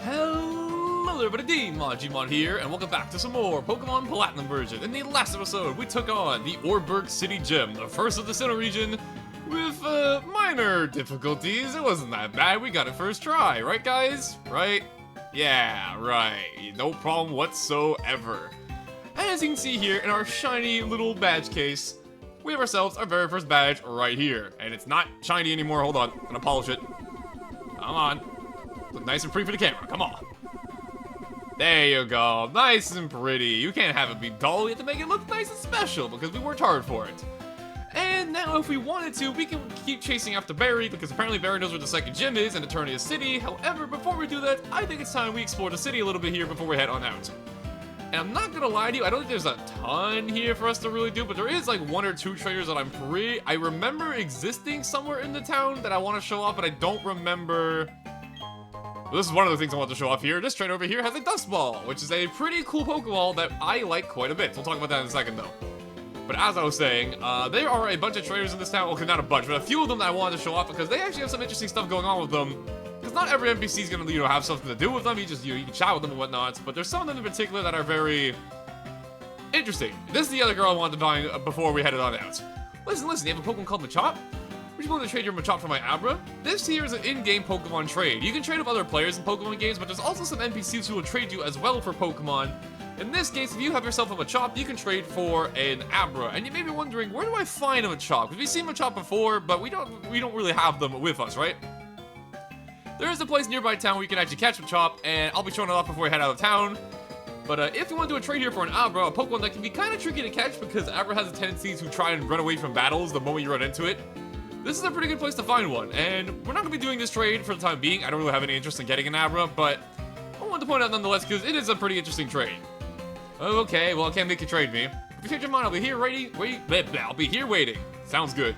Hello there everybody, Gmon here, and welcome back to some more Pokemon Platinum version. In the last episode, we took on the Orberg City Gym, the first of the Sinnoh region, with minor difficulties. It wasn't that bad, we got it first try, right guys? Right? Yeah, right. No problem whatsoever. As you can see here in our shiny little badge case, we have ourselves our very first badge right here. And it's not shiny anymore, hold on, I'm gonna polish it. Come on. Look nice and pretty for the camera, come on. There you go, nice and pretty. You can't have it be dull, you have to make it look nice and special because we worked hard for it. And now if we wanted to, we can keep chasing after Barry because apparently Barry knows where the second gym is in Eternia City. However, before we do that, I think it's time we explore the city a little bit here before we head on out. And I'm not gonna lie to you, I don't think there's a ton here for us to really do, but there is like one or two trainers that I remember existing somewhere in the town that I want to show off, but I don't remember. Well, this is one of the things I want to show off here. This trainer over here has a Dust Ball, which is a pretty cool Pokeball that I like quite a bit. We'll talk about that in a second, though. But as I was saying, there are a bunch of trainers in this town. Okay, not a bunch, but a few of them that I wanted to show off because they actually have some interesting stuff going on with them. Because not every NPC is going to, have something to do with them. You can chat with them and whatnot. But there's some of them in particular that are very interesting. This is the other girl I wanted to find before we headed on out. Listen, you have a Pokemon called Machop? Would you want to trade your Machop for my Abra? This here is an in-game Pokemon trade. You can trade with other players in Pokemon games, but there's also some NPCs who will trade you as well for Pokemon. In this case, if you have yourself a Machop, you can trade for an Abra. And you may be wondering, where do I find a Machop? Because we've seen Machop before, but we don't really have them with us, right? There is a place nearby town where you can actually catch Machop, and I'll be showing it off before we head out of town. But if you want to do a trade here for an Abra, a Pokemon that can be kind of tricky to catch because Abra has a tendency to try and run away from battles the moment you run into it. This is a pretty good place to find one, and we're not going to be doing this trade for the time being. I don't really have any interest in getting an Abra, but I wanted to point out nonetheless because it is a pretty interesting trade. Okay, well, I can't make you trade me. If you change your mind, I'll be here waiting. Sounds good.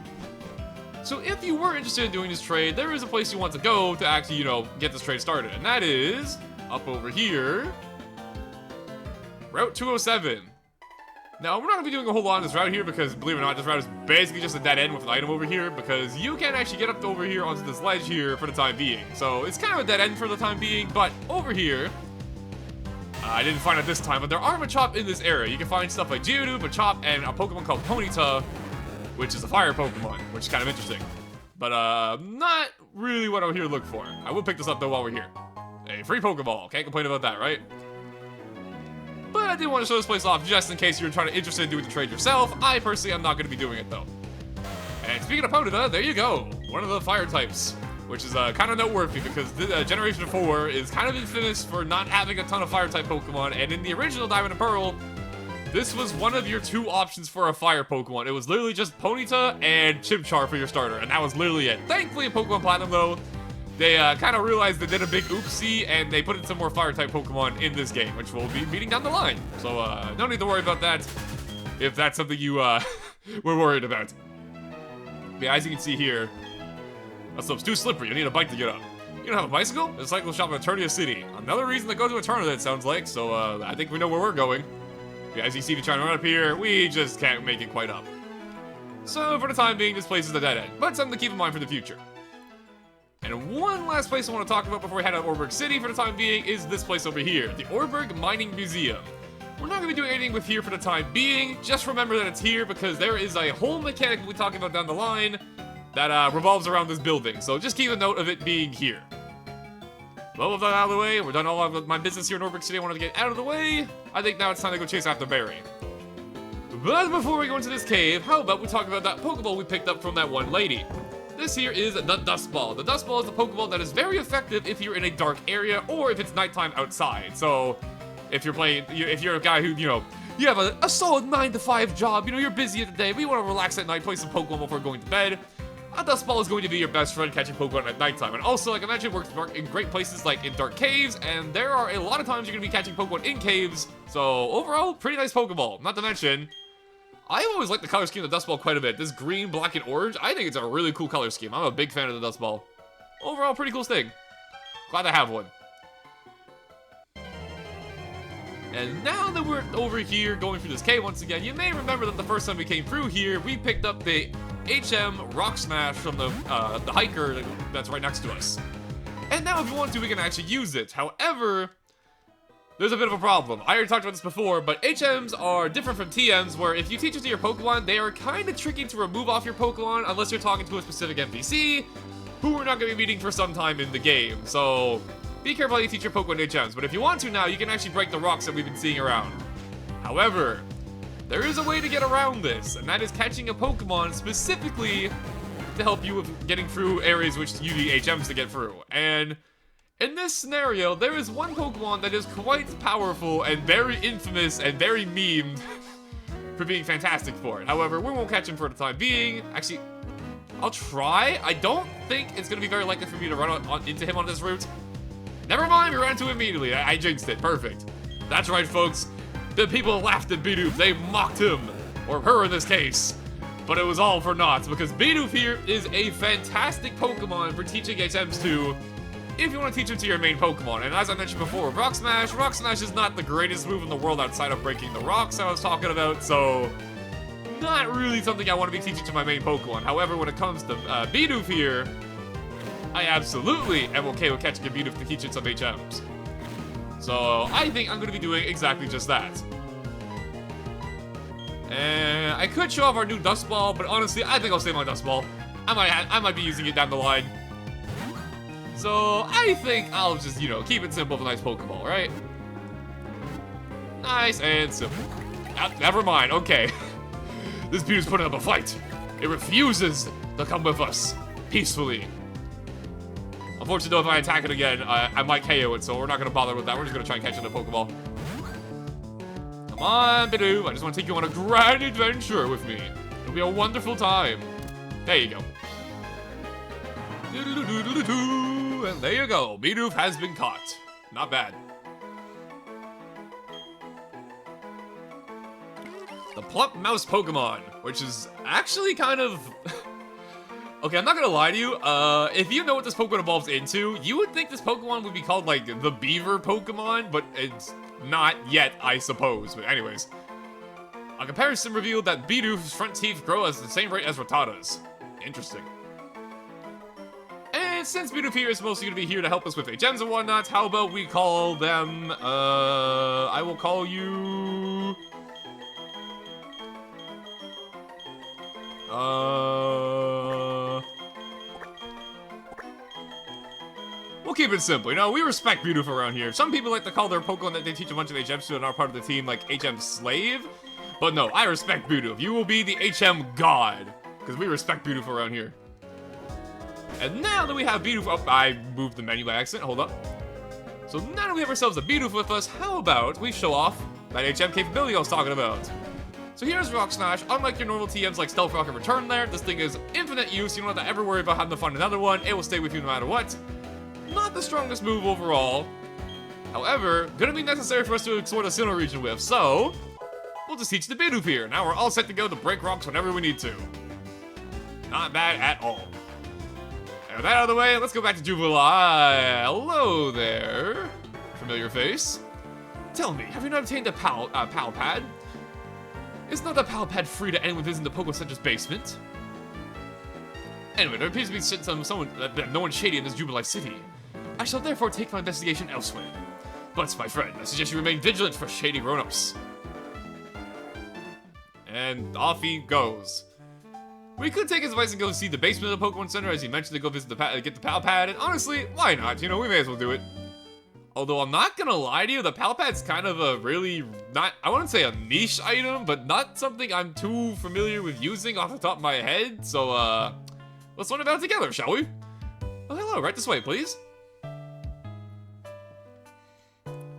So if you were interested in doing this trade, there is a place you want to go to actually, get this trade started, and that is up over here, Route 207. Now, we're not going to be doing a whole lot on this route here because, believe it or not, this route is basically just a dead end with an item over here because you can't actually get up over here onto this ledge here for the time being. So, it's kind of a dead end for the time being, but over here, I didn't find it this time, but there are Machop in this area. You can find stuff like Geodude, Machop, and a Pokemon called Ponyta, which is a fire Pokemon, which is kind of interesting. But, not really what I'm here to look for. I will pick this up, though, while we're here. A free Pokeball. Can't complain about that, right? But I did want to show this place off just in case you were interested in doing the trade yourself. I personally am not going to be doing it though. And speaking of Ponyta, there you go. One of the fire types, which is kind of noteworthy because Generation 4 is kind of infamous for not having a ton of fire type Pokemon. And in the original Diamond and Pearl, this was one of your two options for a fire Pokemon. It was literally just Ponyta and Chimchar for your starter. And that was literally it. Thankfully in Pokemon Platinum though, they kind of realized they did a big oopsie, and they put in some more fire-type Pokemon in this game, which we'll be meeting down the line. So, no need to worry about that, if that's something you, were worried about. But yeah, as you can see here, that stuff's too slippery. You need a bike to get up. You don't have a bicycle? There's a cycle shop in Eternia City. Another reason to go to Eternia, it sounds like, so, I think we know where we're going. Yeah, as you see me trying to run up here, we just can't make it quite up. So, for the time being, this place is a dead end, but something to keep in mind for the future. And one last place I want to talk about before we head out of Orberg City for the time being is this place over here, the Orberg Mining Museum. We're not going to be doing anything with here for the time being, just remember that it's here because there is a whole mechanic we'll be talking about down the line that revolves around this building, so just keep a note of it being here. Well, with that out of the way, we're done all of my business here in Orberg City. I wanted to get out of the way. I think now it's time to go chase after Barry. But before we go into this cave, how about we talk about that Pokeball we picked up from that one lady? This here is the Dust Ball. The Dust Ball is a Pokeball that is very effective if you're in a dark area or if it's nighttime outside. So, if you're a guy who, you have a solid 9 to 5 job, you're busy in the day, but you want to relax at night, play some Pokemon before going to bed, a Dust Ball is going to be your best friend catching Pokemon at nighttime. And also, like I mentioned, works in great places like in dark caves, and there are a lot of times you're going to be catching Pokemon in caves. So, overall, pretty nice Pokeball. Not to mention, I've always liked the color scheme of the Dust Ball quite a bit. This green, black, and orange, I think it's a really cool color scheme. I'm a big fan of the Dust Ball. Overall, pretty cool thing. Glad I have one. And now that we're over here going through this cave once again, you may remember that the first time we came through here, we picked up the HM Rock Smash from the hiker that's right next to us. And now if we want to, we can actually use it. However, there's a bit of a problem. I already talked about this before, but HMs are different from TMs, where if you teach it to your Pokemon, they are kind of tricky to remove off your Pokemon unless you're talking to a specific NPC, who we're not going to be meeting for some time in the game. So, be careful how you teach your Pokemon HMs, but if you want to now, you can actually break the rocks that we've been seeing around. However, there is a way to get around this, and that is catching a Pokemon specifically to help you with getting through areas which you need HMs to get through. And in this scenario, there is one Pokemon that is quite powerful and very infamous and very memed for being fantastic for it. However, we won't catch him for the time being. Actually, I'll try. I don't think it's going to be very likely for me to run into him on this route. Never mind, we ran into him immediately. I jinxed it. Perfect. That's right, folks. The people laughed at Bidoof. They mocked him. Or her in this case. But it was all for naught, because Bidoof here is a fantastic Pokemon for teaching HMs to, if you want to teach it to your main Pokemon. And as I mentioned before, Rock Smash is not the greatest move in the world outside of breaking the rocks I was talking about, so not really something I want to be teaching to my main Pokemon. However, when it comes to Bidoof here, I absolutely am okay with catching a Bidoof to teach it some HMs. So I think I'm going to be doing exactly just that. And I could show off our new Dust Ball, but honestly, I think I'll save my Dust Ball. I might be using it down the line. So I think I'll just, you know, keep it simple with a nice Pokeball, right? Nice and simple. Never mind, okay. This Bidoo's putting up a fight. It refuses to come with us peacefully. Unfortunately, though, if I attack it again, I might KO it, so we're not going to bother with that. We're just going to try and catch it in a Pokeball. Come on, Bidoof. I just want to take you on a grand adventure with me. It'll be a wonderful time. There you go. And there you go. Bidoof has been caught. Not bad. The Plump Mouse Pokemon, which is actually kind of... Okay, I'm not gonna lie to you, if you know what this Pokemon evolves into, you would think this Pokemon would be called, like, the Beaver Pokemon, but it's not yet, I suppose. But anyways, a comparison revealed that Bidoof's front teeth grow at the same rate as Rattata's. Interesting. And since Bidoof here is mostly gonna be here to help us with HMs and whatnot, how about we call them, I will call you... We'll keep it simple, you know, we respect Bidoof around here. Some people like to call their Pokemon that they teach a bunch of HMs to and are part of the team, like, HM Slave. But no, I respect Bidoof. You will be the HM God, because we respect Bidoof around here. And now that we have Bidoof... Oh, I moved the menu by accident, hold up. So now that we have ourselves a Bidoof with us, how about we show off that HM capability I was talking about? So here's Rock Smash. Unlike your normal TMs like Stealth Rock and Return there, this thing is infinite use. You don't have to ever worry about having to find another one. It will stay with you no matter what. Not the strongest move overall. However, gonna be necessary for us to explore the Sinnoh region with, so we'll just teach the Bidoof here. Now we're all set to go to break rocks whenever we need to. Not bad at all. And with that out of the way, let's go back to Jubilife. Hello there, familiar face. Tell me, have you not obtained a Pal Pad? Is not a Pal Pad free to anyone visiting the Poké Center's basement? Anyway, there appears to be no one shady in this Jubilife city. I shall therefore take my investigation elsewhere. But, my friend, I suggest you remain vigilant for shady grown-ups. And off he goes. We could take his advice and go see the basement of the Pokemon Center, as he mentioned, to go visit get the Pal Pad, and honestly, why not? You know, we may as well do it. Although I'm not gonna lie to you, the Pal Pad's kind of a really, I wouldn't say a niche item, but not something I'm too familiar with using off the top of my head, so, let's learn about it together, shall we? Oh, hello, right this way, please.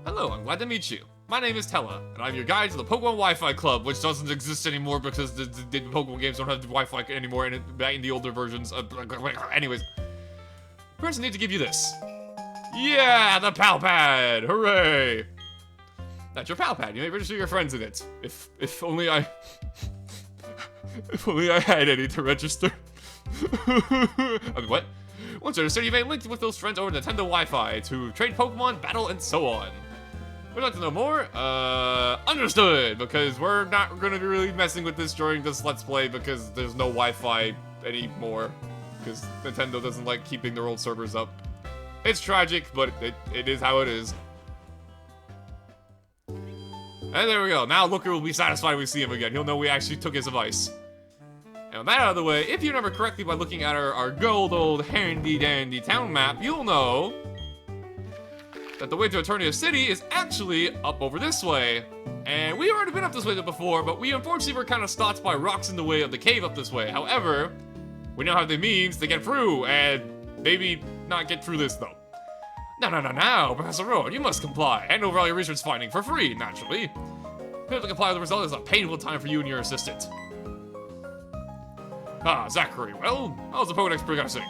Hello, I'm glad to meet you. My name is Tella, and I'm your guide to the Pokemon Wi-Fi Club, which doesn't exist anymore because the Pokemon games don't have Wi-Fi anymore in the older versions. Anyways, first I need to give you this. Yeah, the Pal Pad! Hooray! That's your Pal Pad. You may register your friends in it. If only I... if only I had any to register. I mean, what? Once registered, you may link with those friends over Nintendo Wi-Fi to trade Pokemon, battle, and so on. Would you like to know more? Understood! Because we're not gonna be really messing with this during this Let's Play because there's no Wi-Fi anymore. Because Nintendo doesn't like keeping their old servers up. It's tragic, but it is how it is. And there we go. Now Looker will be satisfied when we see him again. He'll know we actually took his advice. And with that out of the way, if you remember correctly by looking at our gold old handy-dandy town map, you'll know that the way to Eternia City is actually up over this way. And we've already been up this way before, but we unfortunately were kind of stopped by rocks in the way of the cave up this way. However, we now have the means to get through, and maybe not get through this, though. Now, Professor Rowan, you must comply. Hand over all your research findings for free, naturally. Fail to comply with the result is a painful time for you and your assistant. Ah, Zachary, well, how's the Pokedex progressing?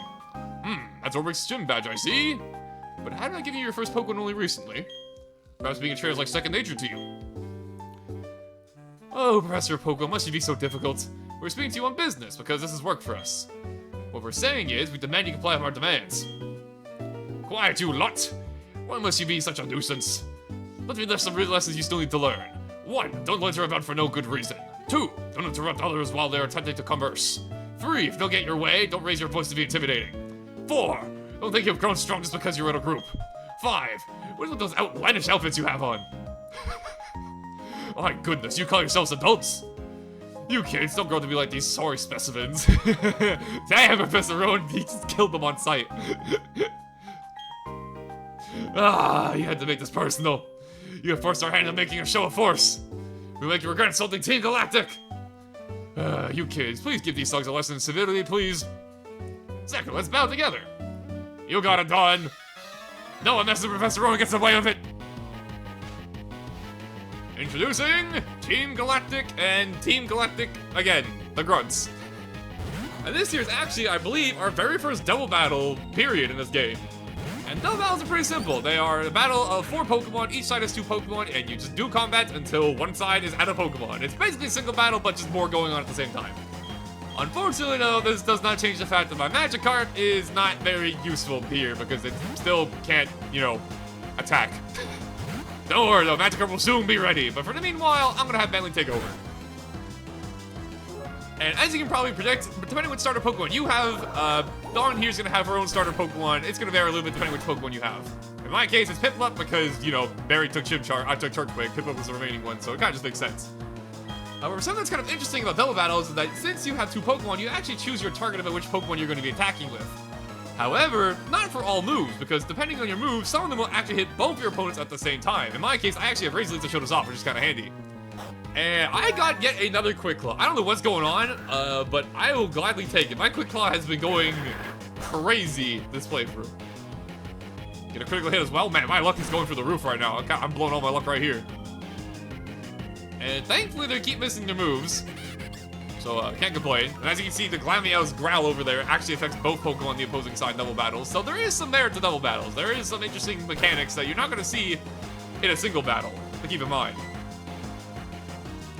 That's Orbeck's gym badge, I see. But how did I give you your first Pokemon only recently? Perhaps being a chair is like second nature to you. Oh, Professor Pogo, must you be so difficult? We're speaking to you on business, because this is work for us. What we're saying is, we demand you comply with our demands. Quiet, you lot! Why must you be such a nuisance? Let me list some real lessons you still need to learn. 1. Don't loiter about for no good reason. 2. Don't interrupt others while they are attempting to converse. 3. If you don't get your way, don't raise your voice to be intimidating. 4. Don't think you've grown strong just because you're in a group. 5. What are those outlandish outfits you have on? Oh my goodness, you call yourselves adults? You kids don't grow to be like these sorry specimens. Damn, Professor Rowan, he just killed them on sight. You had to make this personal. You have forced our hand on making a show of force. We make you regret insulting Team Galactic. You kids, please give these thugs a lesson in civility, please. Second, let's bow together. You got it done. No one messes with Professor Rowan gets away with it. Introducing Team Galactic and Team Galactic again, the Grunts. And this here is actually, I believe, our very first double battle period in this game. And double battles are pretty simple. They are a battle of 4 Pokemon, each side has 2 Pokemon, and you just do combat until one side is out of Pokemon. It's basically a single battle, but just more going on at the same time. Unfortunately, though, this does not change the fact that my Magikarp is not very useful here, because it still can't, attack. Don't worry though, Magikarp will soon be ready, but for the meanwhile, I'm gonna have Bentley take over. And as you can probably predict, depending on which starter Pokemon you have, Dawn here's gonna have her own starter Pokemon. It's gonna vary a little bit depending on which Pokemon you have. In my case, it's Piplup because, Barry took Chimchar, I took Turtwig, Piplup was the remaining one, so it kinda just makes sense. However, something that's kind of interesting about double battles is that since you have 2 Pokemon, you actually choose your target about which Pokemon you're gonna be attacking with. However, not for all moves, because depending on your moves, some of them will actually hit both your opponents at the same time. In my case, I actually have Razor Leaf to show this off, which is kind of handy. And I got yet another Quick Claw. I don't know what's going on, but I will gladly take it. My Quick Claw has been going crazy this playthrough. Get a critical hit as well. Man, my luck is going through the roof right now. I'm blowing all my luck right here. And thankfully, they keep missing their moves. So, can't complain. And as you can see, the Glameow's growl over there actually affects both Pokemon on the opposing side in double battles. So there is some merit to double battles. There is some interesting mechanics that you're not going to see in a single battle, to keep in mind.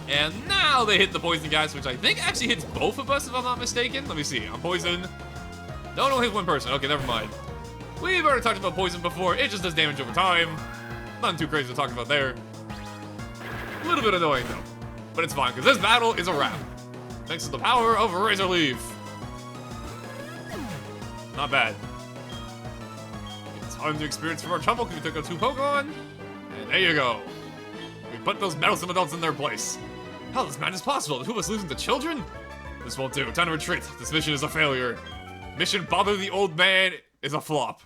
And now they hit the poison gas, which I think actually hits both of us, if I'm not mistaken. Let me see. I'm poisoned. No, don't hit one person. Okay, never mind. We've already talked about poison before. It just does damage over time. Nothing too crazy to talk about there. A little bit annoying, though. But it's fine, because this battle is a wrap. Thanks to the power of Razor Leaf. Not bad. Get tons of experience from our trouble because we took out 2 Pokemon. And there you go. We put those meddlesome adults in their place. How this madness possible? The 2 of us losing to children? This won't do. Time to retreat. This mission is a failure. Mission Bother the Old Man is a flop.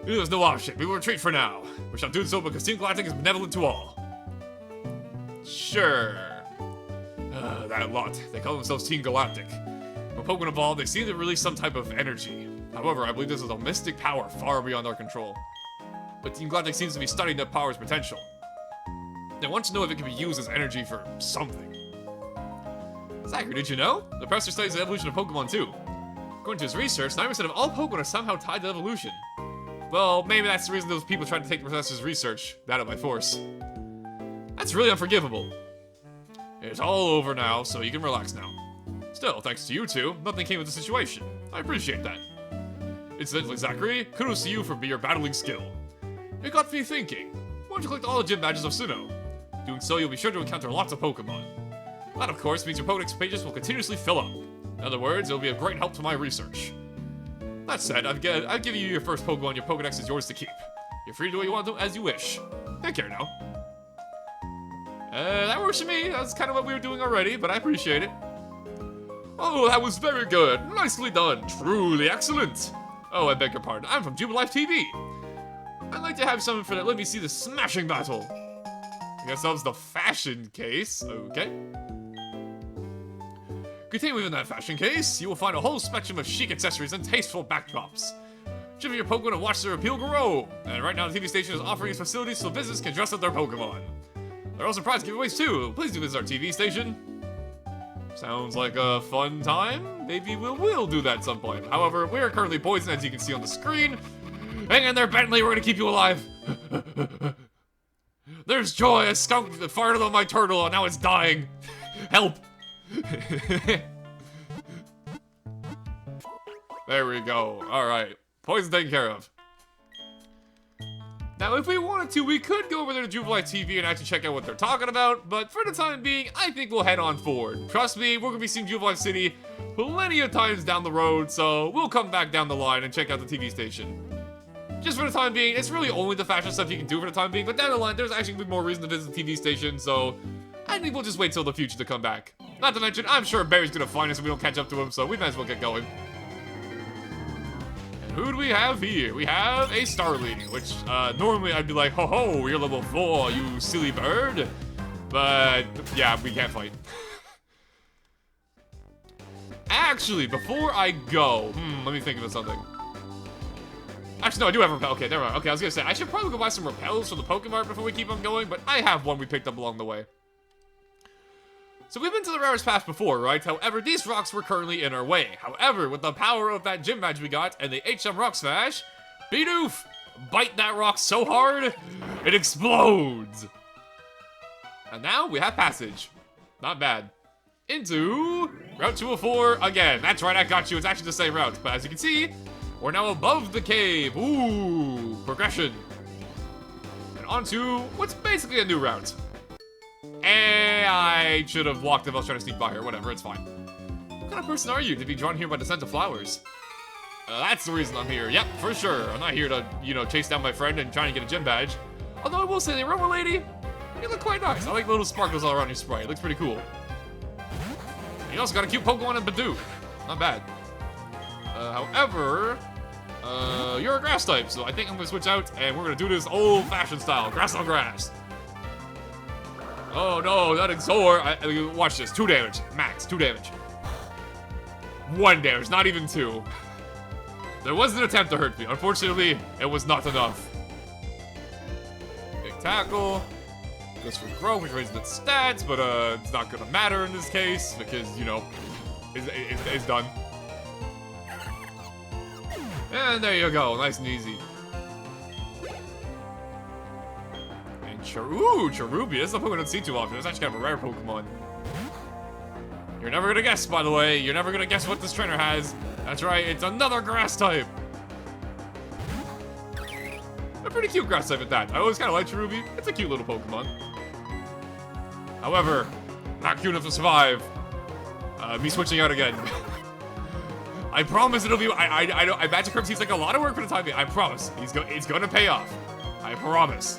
There's no option. We will retreat for now. We shall do so because Team Galactic is benevolent to all. Sure. That lot. They call themselves Team Galactic. When Pokemon evolve, they seem to release some type of energy. However, I believe this is a mystic power far beyond our control. But Team Galactic seems to be studying that power's potential. They want to know if it can be used as energy for something. Zachary, did you know? The professor studies the evolution of Pokemon too. According to his research, 90% of all Pokemon are somehow tied to evolution. Well, maybe that's the reason those people tried to take the professor's research, that by force. That's really unforgivable. It's all over now, so you can relax now. Still, thanks to you 2, nothing came of the situation. I appreciate that. Incidentally, Zachary, kudos to you for your battling skill. It got me thinking. Why don't you collect all the gym badges of Sinnoh? Doing so, you'll be sure to encounter lots of Pokemon. That, of course, means your Pokedex pages will continuously fill up. In other words, it'll be a great help to my research. That said, I've given you your first Pokemon. Your Pokedex is yours to keep. You're free to do what you want to as you wish. Take care now. That works for me. That's kind of what we were doing already, but I appreciate it. Oh, that was very good. Nicely done. Truly excellent. Oh, I beg your pardon. I'm from Jubilife TV. I'd like to have something for that. Let me see the smashing battle. I guess that was the fashion case. Okay. Continuing within that fashion case, you will find a whole spectrum of chic accessories and tasteful backdrops. Shiver your Pokemon and watch their appeal grow. And right now, the TV station is offering these facilities so visitors can dress up their Pokemon. There are also prize giveaways too. Please do visit our TV station. Sounds like a fun time. Maybe we'll do that at some point. However, we are currently poisoned, as you can see on the screen. Hang in there, Bentley. We're gonna keep you alive. There's Joy, a skunk that farted on my turtle, and now it's dying. Help. There we go. Alright. Poison taken care of. Now, if we wanted to, we could go over there to Jubilife TV and actually check out what they're talking about, but for the time being, I think we'll head on forward. Trust me, we're gonna be seeing Jubilife City plenty of times down the road, so we'll come back down the line and check out the TV station. Just for the time being, it's really only the fashion stuff you can do for the time being, but down the line, there's actually gonna be more reason to visit the TV station, so I think we'll just wait till the future to come back. Not to mention, I'm sure Barry's gonna find us if we don't catch up to him, so we might as well get going. Who do we have here? We have a Starly, which normally I'd be like, ho ho, you're level 4, you silly bird. But yeah, we can't fight. Actually, before I go, let me think of something. Actually, no, I do have a repel. Okay, never mind. Okay, I was gonna say, I should probably go buy some repels from the Pokemart before we keep on going, but I have one we picked up along the way. So we've been to the rarest path before, right? However, these rocks were currently in our way. However, with the power of that gym badge we got and the HM Rock Smash, Bidoof, bite that rock so hard, it explodes. And now we have passage. Not bad. Into Route 204 again. That's right, I got you. It's actually the same route. But as you can see, we're now above the cave. Ooh, progression. And onto what's basically a new route. I should have walked if I was trying to sneak by her. Whatever, it's fine. What kind of person are you to be drawn here by the scent of flowers? That's the reason I'm here. Yep, for sure. I'm not here to, chase down my friend and trying to get a gym badge. Although I will say, the aroma lady, you look quite nice. I like the little sparkles all around your sprite. It looks pretty cool. You also got a cute Pokemon and Bidoof. Not bad. However, you're a grass type, so I think I'm gonna switch out and we're gonna do this old-fashioned style. Grass on grass. Oh no, that Exor. Watch this. 2 damage. Max. 2 damage. 1 damage. Not even 2. There was an attempt to hurt me. Unfortunately, it was not enough. Big tackle. Goes for growth, which raises its stats, but it's not gonna matter in this case because, it's done. And there you go. Nice and easy. Ooh, Cherubi. That's a Pokemon I don't see too often. It's actually kind of a rare Pokemon. You're never gonna guess, by the way. You're never gonna guess what this trainer has. That's right, it's another grass type. A pretty cute grass type at that. I always kind of like Cherubi. It's a cute little Pokemon. However, not cute enough to survive. Me switching out again. I promise it'll be. I Magic Herb seems like a lot of work for the time being. I promise. It's gonna pay off. I promise.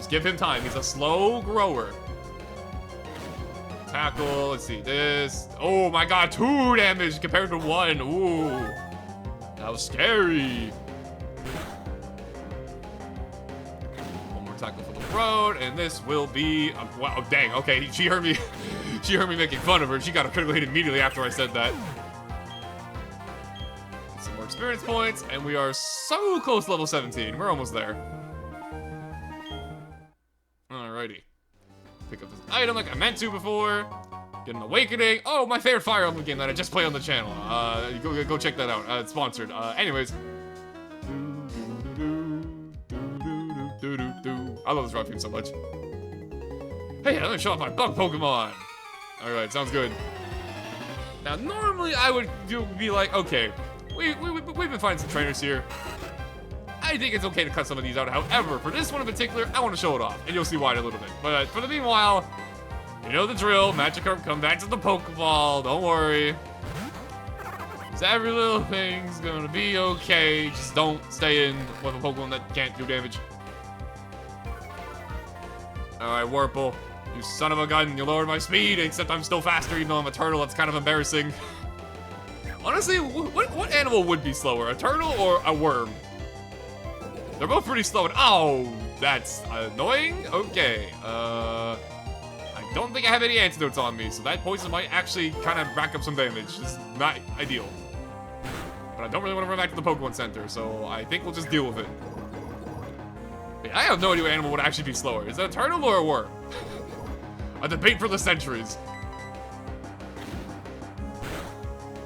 Give him time. He's a slow grower. Tackle. Let's see. This. Oh my god. 2 damage compared to 1. Ooh. That was scary. One more tackle for the road. And this will be. Wow. Dang. Okay. She heard me. She heard me making fun of her. She got a critical hit immediately after I said that. Some more experience points. And we are so close to level 17. We're almost there. Alrighty. Pick up this item like I meant to before. Get an awakening. Oh, my favorite Fire Emblem game that I just played on the channel. Go check that out. It's sponsored. Anyways. I love this route theme so much. Hey, I'm gonna show off my bug Pokemon. Alright, sounds good. Now, normally I would be like, okay, we've been finding some trainers here. I think it's okay to cut some of these out. However, for this one in particular, I want to show it off. And you'll see why in a little bit. But for the meanwhile, you know the drill. Magikarp, come back to the Pokeball. Don't worry. So every little thing's gonna be okay. Just don't stay in with a Pokemon that can't do damage. Alright, Warple. You son of a gun, you lowered my speed, except I'm still faster even though I'm a turtle. That's kind of embarrassing. Honestly, what animal would be slower? A turtle or a worm? They're both pretty slow and oh, that's annoying? Okay, I don't think I have any antidotes on me, so that poison might actually kind of rack up some damage. It's not ideal. But I don't really want to run back to the Pokemon Center, so I think we'll just deal with it. I have no idea what animal would actually be slower. Is it a turtle or a worm? A debate for the centuries.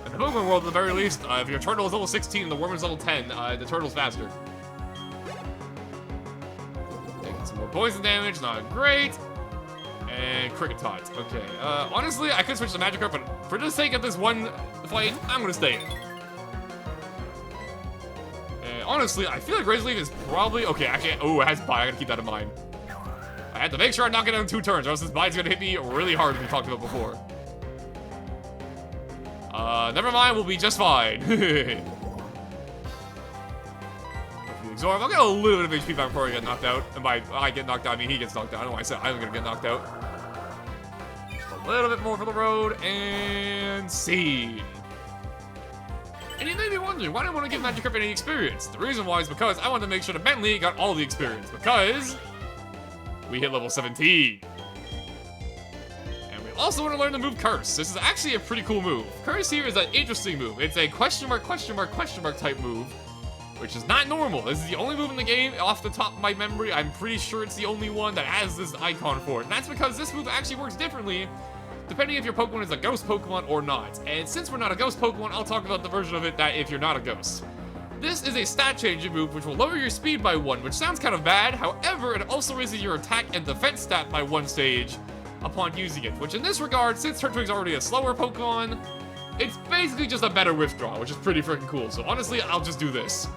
In the Pokemon world, at the very least, if your turtle is level 16 and the worm is level 10, the turtle's faster. Taking some more poison damage, not great. And Cricket Tot. Okay, honestly, I could switch to Magikarp, but for the sake of this one fight, I'm gonna stay in. And honestly, I feel like Razor Leaf is probably... Okay, actually, oh, it has Bite. I gotta keep that in mind. I have to make sure I knock it out in 2 turns, or else this Bite's gonna hit me really hard, as we talked about before. Never mind, we'll be just fine. Absorb. I'll get a little bit of HP back before I get knocked out. And by I get knocked out, I mean he gets knocked out. I don't know why I said I'm gonna get knocked out. A little bit more for the road, and scene. And you may be wondering, why do I want to give Magikarp any experience? The reason why is because I want to make sure that Bentley got all the experience, because we hit level 17. And we also want to learn the move Curse. This is actually a pretty cool move. Curse here is an interesting move. It's a question mark type move, which is not normal. This is the only move in the game, off the top of my memory. I'm pretty sure it's the only one that has this icon for it. And that's because this move actually works differently depending if your Pokemon is a ghost Pokemon or not. And since we're not a ghost Pokemon, I'll talk about the version of it that if you're not a ghost. This is a stat changing move which will lower your speed by 1, which sounds kind of bad. However, it also raises your attack and defense stat by 1 stage upon using it. Which in this regard, since Turtwig's already a slower Pokemon, it's basically just a better withdraw, which is pretty freaking cool. So honestly, I'll just do this.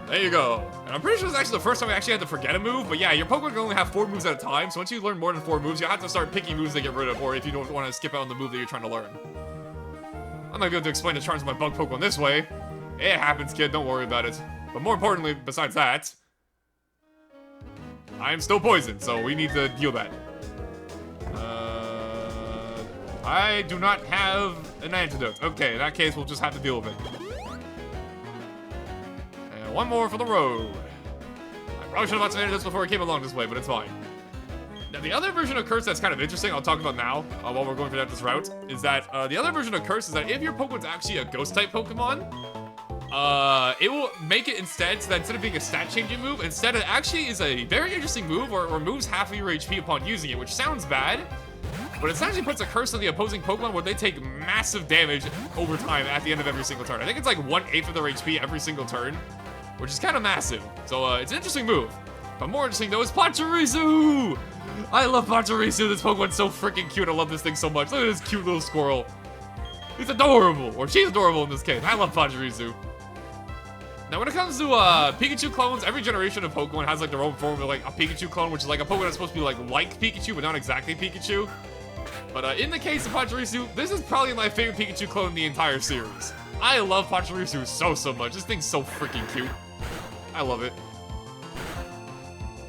There you go. And I'm pretty sure this is actually the first time I actually had to forget a move, but yeah, your Pokemon can only have 4 moves at a time, so once you learn more than 4 moves, you have to start picking moves to get rid of, or if you don't want to skip out on the move that you're trying to learn. I'm not going to explain the charms of my bug Pokemon this way. It happens, kid, don't worry about it. But more importantly, besides that, I am still poisoned, so we need to deal that. I do not have an antidote. Okay, in that case, we'll just have to deal with it. One more for the road. I probably should have bought some antidotes before I came along this way, but it's fine. Now, the other version of Curse that's kind of interesting, I'll talk about now, while we're going down this route, is that the other version of Curse is that if your Pokemon's actually a Ghost-type Pokemon, it will make it instead, so that instead of being a stat-changing move, instead it actually is a very interesting move where it removes half of your HP upon using it, which sounds bad, but it essentially puts a curse on the opposing Pokemon where they take massive damage over time at the end of every single turn. I think it's like 1/8 of their HP every single turn, which is kind of massive. So, it's an interesting move. But more interesting, though, is Pachirisu! I love Pachirisu. This Pokemon's so freaking cute. I love this thing so much. Look at this cute little squirrel. He's adorable. Or she's adorable in this case. I love Pachirisu. Now, when it comes to Pikachu clones, every generation of Pokemon has, like, their own form of, like, a Pikachu clone, which is, like, a Pokemon that's supposed to be, like Pikachu, but not exactly Pikachu. But, in the case of Pachirisu, this is probably my favorite Pikachu clone in the entire series. I love Pachirisu so much. This thing's so freaking cute. I love it.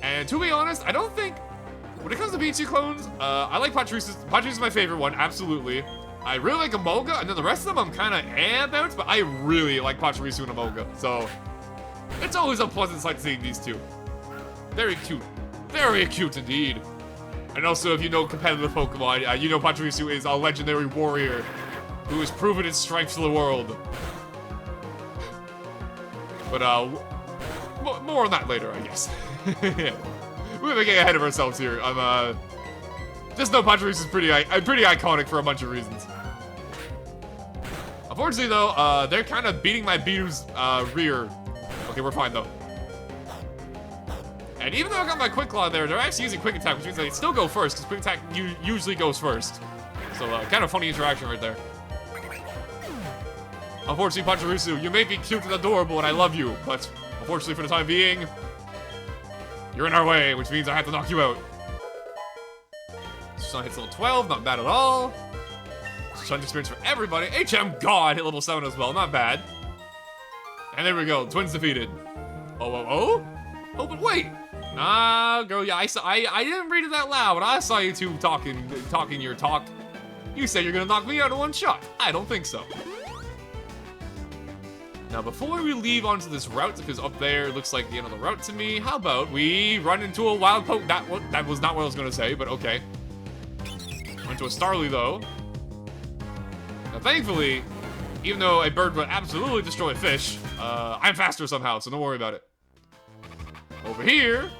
And to be honest, I don't think, when it comes to Pikachu clones, I like Pachirisu. Pachirisu's my favorite one, absolutely. I really like Emolga, and then the rest of them I'm kind of about, but I really like Pachirisu and Emolga. So, it's always a pleasant sight seeing these two. Very cute. Very cute indeed. And also, if you know competitive Pokemon, you know Pachirisu is a legendary warrior who has proven its strength to the world. But, more on that later, I guess. We're getting ahead of ourselves here. Just know Pachirisu is pretty iconic for a bunch of reasons. Unfortunately, though, they're kind of beating my Bidoo's rear. Okay, we're fine, though. And even though I got my Quick Claw there, they're actually using Quick Attack, which means they still go first, because Quick Attack usually goes first. So, kind of funny interaction right there. Unfortunately, Pachirisu, you may be cute and adorable, and I love you, but unfortunately for the time being, you're in our way, which means I have to knock you out. Sun hits level 12, not bad at all. challenge experience for everybody. HM God hit level 7 as well, not bad. And there we go, twins defeated. Oh, but wait. Nah, girl, yeah, I didn't read it that loud, but I saw you two talking your talk. You said you're gonna knock me out in one shot. I don't think so. Now, before we leave onto this route, because up there looks like the end of the route to me, how about we run into a wild poke? That was not what I was gonna say, but okay. Went to a Starly, though. Now, thankfully, even though a bird would absolutely destroy a fish, I'm faster somehow, so don't worry about it. Over here,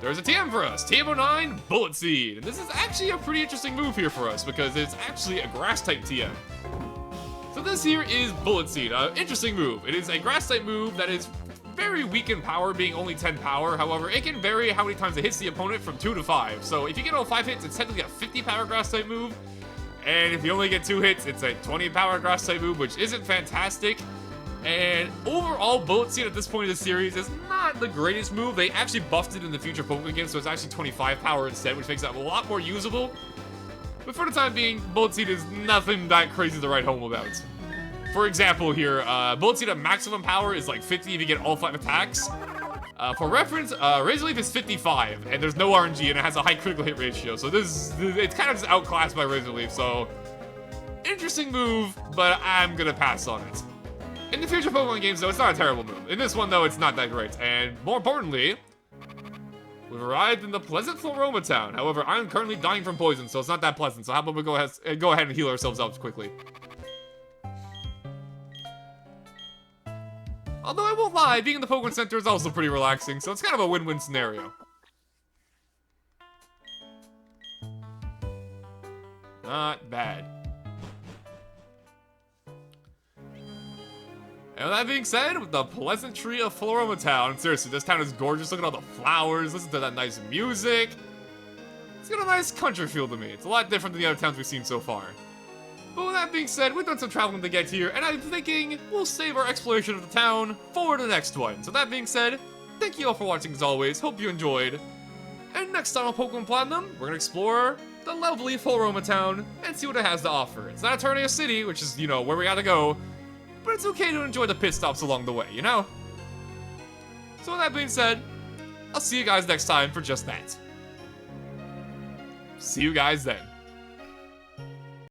there's a TM for us. TM09, Bullet Seed. And this is actually a pretty interesting move here for us, because it's actually a Grass-type TM. So this here is Bullet Seed, interesting move. It is a Grass-type move that is very weak in power, being only 10 power. However, it can vary how many times it hits the opponent from 2 to 5. So if you get all 5 hits, it's technically a 50 power Grass-type move. And if you only get 2 hits, it's a 20 power Grass-type move, which isn't fantastic. And overall, Bullet Seed at this point in the series is not the greatest move. They actually buffed it in the future Pokemon games, so it's actually 25 power instead, which makes it a lot more usable. But for the time being, Bullet Seed is nothing that crazy to write home about. For example here, Bullet Seed at maximum power is like 50 if you get all 5 attacks. For reference, Razor Leaf is 55, and there's no RNG, and it has a high critical hit ratio. So it's kind of just outclassed by Razor Leaf, so interesting move, but I'm gonna pass on it. In the future Pokemon games, though, it's not a terrible move. In this one, though, it's not that great. And more importantly, we've arrived in the pleasant Floroma town. However, I'm currently dying from poison, so it's not that pleasant. So how about we go ahead and heal ourselves up quickly. Although I won't lie, being in the Pokemon Center is also pretty relaxing, so it's kind of a win-win scenario. Not bad. And that being said, with the pleasantry of Floroma Town, seriously, this town is gorgeous. Look at all the flowers, listen to that nice music. It's got a nice country feel to me. It's a lot different than the other towns we've seen so far. But with that being said, we've done some traveling to get here, and I'm thinking we'll save our exploration of the town for the next one. So that being said, thank you all for watching as always, hope you enjoyed. And next time on Pokemon Platinum, we're gonna explore the lovely Floroma Town and see what it has to offer. It's not Eternia City, which is, you know, where we gotta go, but it's okay to enjoy the pit stops along the way, you know? So with that being said, I'll see you guys next time for just that. See you guys then.